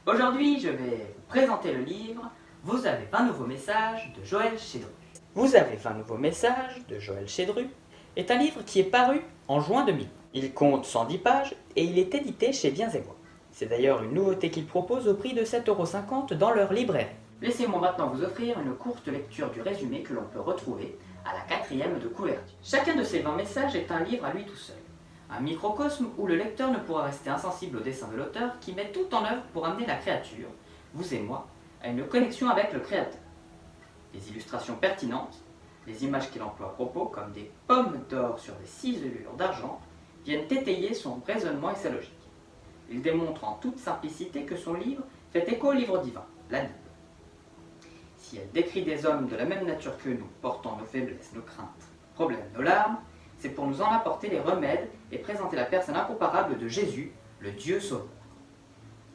Aujourd'hui, je vais vous présenter le livre « Vous avez 20 nouveaux messages » de Joël Chédru. « Vous avez 20 nouveaux messages » de Joël Chédru est un livre qui est paru en juin 2000. Il compte 110 pages et il est édité chez Biens et Bois. C'est d'ailleurs une nouveauté qu'ils proposent au prix de 7,50 € dans leur librairie. Laissez-moi maintenant vous offrir une courte lecture du résumé que l'on peut retrouver à la 4e de couverture. Chacun de ces 20 messages est un livre à lui tout seul. Un microcosme où le lecteur ne pourra rester insensible au dessin de l'auteur qui met tout en œuvre pour amener la créature, vous et moi, à une connexion avec le créateur. Des illustrations pertinentes, les images qu'il emploie à propos, comme des pommes d'or sur des ciselures d'argent, viennent étayer son raisonnement et sa logique. Il démontre en toute simplicité que son livre fait écho au livre divin, la Bible. Si elle décrit des hommes de la même nature que nous, portant nos faiblesses, nos craintes, problèmes, nos larmes, c'est pour nous en apporter les remèdes et présenter la personne incomparable de Jésus, le Dieu sauveur.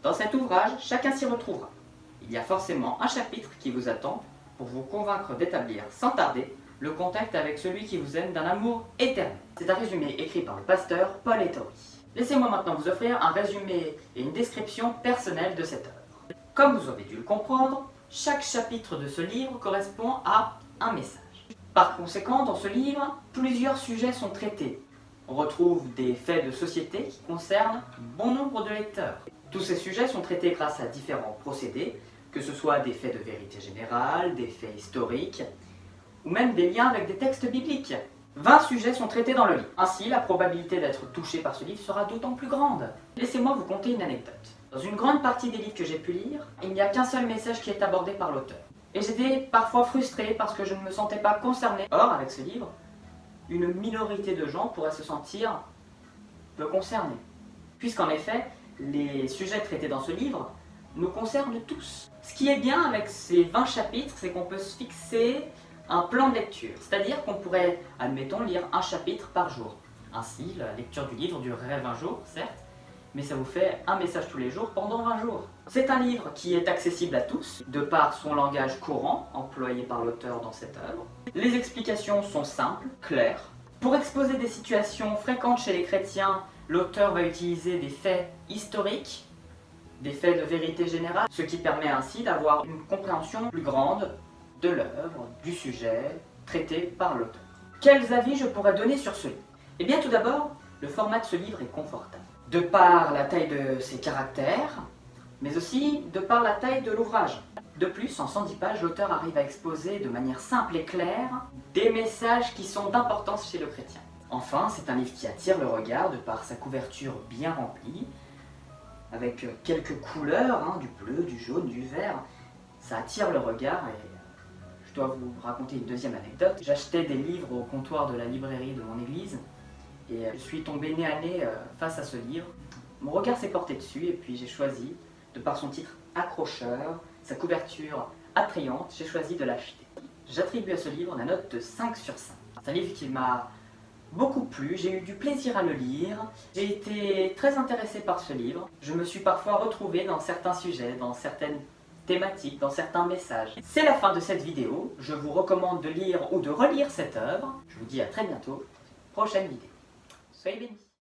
Dans cet ouvrage, chacun s'y retrouvera. Il y a forcément un chapitre qui vous attend pour vous convaincre d'établir sans tarder le contact avec celui qui vous aime d'un amour éternel. C'est un résumé écrit par le pasteur Paul Ettori. Laissez-moi maintenant vous offrir un résumé et une description personnelle de cette œuvre. Comme vous avez dû le comprendre, chaque chapitre de ce livre correspond à un message. Par conséquent, dans ce livre, plusieurs sujets sont traités. On retrouve des faits de société qui concernent bon nombre de lecteurs. Tous ces sujets sont traités grâce à différents procédés, que ce soit des faits de vérité générale, des faits historiques, ou même des liens avec des textes bibliques. 20 sujets sont traités dans le livre. Ainsi, la probabilité d'être touché par ce livre sera d'autant plus grande. Laissez-moi vous conter une anecdote. Dans une grande partie des livres que j'ai pu lire, il n'y a qu'un seul message qui est abordé par l'auteur. Et j'étais parfois frustré parce que je ne me sentais pas concerné. Or, avec ce livre, une minorité de gens pourrait se sentir peu concernés. Puisqu'en effet, les sujets traités dans ce livre nous concernent tous. Ce qui est bien avec ces 20 chapitres, c'est qu'on peut se fixer un plan de lecture. C'est-à-dire qu'on pourrait, admettons, lire un chapitre par jour. Ainsi, la lecture du livre durerait 20 jours, certes, mais ça vous fait un message tous les jours pendant 20 jours. C'est un livre qui est accessible à tous, de par son langage courant, employé par l'auteur dans cette œuvre. Les explications sont simples, claires. Pour exposer des situations fréquentes chez les chrétiens, l'auteur va utiliser des faits historiques, des faits de vérité générale, ce qui permet ainsi d'avoir une compréhension plus grande de l'œuvre, du sujet, traité par l'auteur. Quels avis je pourrais donner sur ce livre? Eh bien tout d'abord, le format de ce livre est confortable. De par la taille de ses caractères, mais aussi de par la taille de l'ouvrage. De plus, en 110 pages, l'auteur arrive à exposer de manière simple et claire des messages qui sont d'importance chez le chrétien. Enfin, c'est un livre qui attire le regard de par sa couverture bien remplie, avec quelques couleurs, du bleu, du jaune, du vert. Ça attire le regard et je dois vous raconter une deuxième anecdote. J'achetais des livres au comptoir de la librairie de mon église et je suis tombé nez à nez face à ce livre. Mon regard s'est porté dessus et puis j'ai choisi, de par son titre accrocheur, sa couverture attrayante, j'ai choisi de l'acheter. J'attribue à ce livre la note de 5 sur 5. C'est un livre qui m'a beaucoup plu, j'ai eu du plaisir à le lire, j'ai été très intéressé par ce livre. Je me suis parfois retrouvé dans certains sujets, dans certaines thématiques, dans certains messages. C'est la fin de cette vidéo, je vous recommande de lire ou de relire cette œuvre. Je vous dis à très bientôt, prochaine vidéo. Soyez bénis.